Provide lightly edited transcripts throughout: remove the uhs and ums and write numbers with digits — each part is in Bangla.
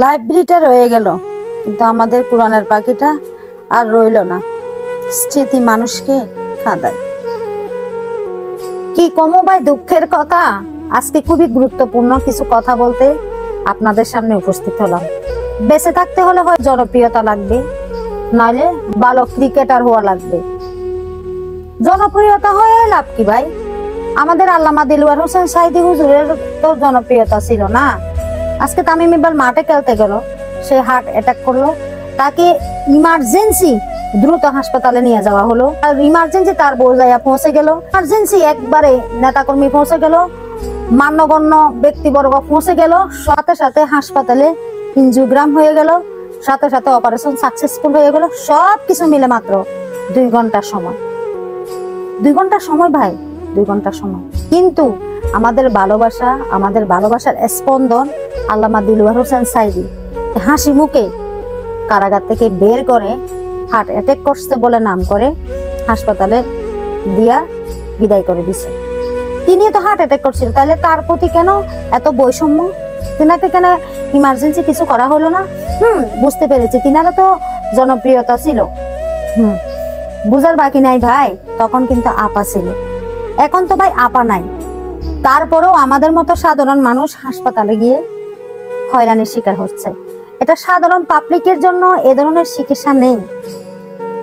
লাইব্রেরিটা রয়ে গেল, কিন্তু আমাদের কোরআনের পাখিটা আর রইল না। স্মৃতি মানুষকে কাঁদায়। কি কমো ভাই দুঃখের কথা, আজকে খুবই গুরুত্বপূর্ণ কিছু কথা বলতে আপনাদের সামনে উপস্থিত হলাম। বেঁচে থাকতে হলে হয় জনপ্রিয়তা লাগবে, নাহলে ভালো ক্রিকেটার হওয়া লাগবে। জনপ্রিয়তা হয়ে লাভ কি ভাই? আমাদের আল্লামা দিলওয়ার হোসেন সাইদি হুজুরের তো জনপ্রিয়তা ছিল না। আজকে তামিম ইকবাল মাঠে খেলতে গেল, সে হার্ট অ্যাটাক করলো, তাকে ইমার্জেন্সি দ্রুত হাসপাতালে নিয়ে যাওয়া হলো। আর ইমার্জেন্সি তার বউ যাইয়া পৌঁছে গেল, ইমার্জেন্সি একবারে নেতাকর্মী পৌঁছে গেল, মান্যগণ্য ব্যক্তিবর্গ পৌঁছে গেল, সাথে সাথে হাসপাতালে এনজিওগ্রাম হয়ে গেল, সাথে সাথে অপারেশন সাকসেসফুল হয়ে গেল। সবকিছু মিলে মাত্র 2 ঘন্টার সময়। 2 ঘন্টার সময় ভাই, 2 ঘন্টার সময়। কিন্তু আমাদের ভালোবাসা, আমাদের ভালোবাসার স্পন্দন আল্লামা দিলওয়ার হোসেন সাইদি হাসি মুখে কারাগার থেকে বের করে হার্ট অ্যাটাক করছে বলে নাম করে হাসপাতালে দিয়া বিদায় করে দিছে। তিনি তো হার্ট অ্যাটাক করছিল, তাহলে তার প্রতি কেন এত বৈষম্য? তিনাকে কেন ইমার্জেন্সি কিছু করা হলো না? বুঝতে পেরেছি, তিনারা তো জনপ্রিয়তা ছিল। বুঝার বাকি নাই ভাই, তখন কিন্তু আপা ছিল, এখন তো ভাই আপা নাই। তারপরেও আমাদের মতো সাধারণ মানুষ হাসপাতালে গিয়ে হয়রানির শিকার হচ্ছে। এটা সাধারণ পাবলিকের জন্য এ ধরনের চিকিৎসা নেই।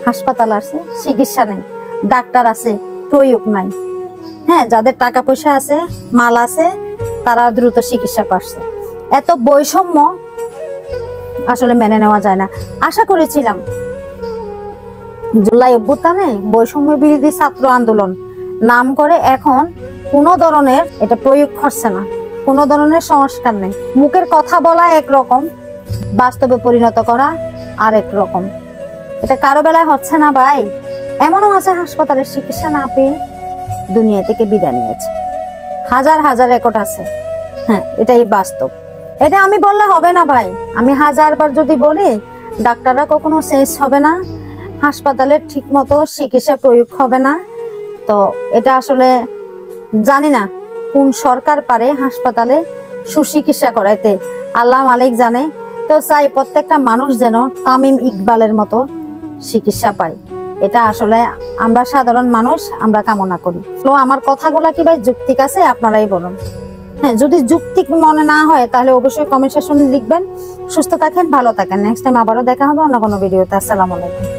হাসপাতাল আছে, চিকিৎসা নেই, ডাক্তার আছে, প্রয়োগ নাই। হ্যাঁ, যাদের টাকা পয়সা আছে, মাল আছে, তারা দ্রুত চিকিৎসা পাচ্ছে। এত বৈষম্য আসলে মেনে নেওয়া যায় না। আশা করেছিলাম জুলাই অভ্যুত্থানে বৈষম্য বিরোধী ছাত্র আন্দোলন নাম করে এখন কোনো ধরনের এটা প্রয়োগ করছে না, কোনো ধরনের সংস্কার নেই। মুখের কথা বলা একরকম, বাস্তবে পরিণত করা আরেক রকম। এটা কারো বেলায় হচ্ছে না ভাই। এমনও আছে হাসপাতালের চিকিৎসা না পেয়ে দুনিয়া থেকে বিদায় নিয়েছে। হাজার হাজার রেকর্ড আছে। হ্যাঁ, এটাই বাস্তব। এটা আমি বললে হবে না ভাই। আমি 1000 বার যদি বলি, ডাক্তাররা কখনো শেষ হবে না, হাসপাতালের ঠিক মতো চিকিৎসা প্রয়োগ হবে না। তো এটা আসলে জানি না কোন সরকার পারে হাসপাতালে সুচিকিৎসা করাইতে, আল্লাহ মালিক জানে। তো চাই প্রত্যেকটা মানুষ যেন তামিম ইকবালের মতো চিকিৎসা পায়। এটা আসলে আমরা সাধারণ মানুষ আমরা কামনা করি। তো আমার কথাগুলা কি ভাই যৌক্তিক আছে? আপনারাই বলুন। হ্যাঁ, যদি যৌক্তিক মনে না হয় তাহলে অবশ্যই কমেন্ট সেকশনে লিখবেন। সুস্থ থাকেন, ভালো থাকেন। নেক্সট টাইম আবারও দেখা হবে অন্য কোনো ভিডিওতে। আসসালামু আলাইকুম।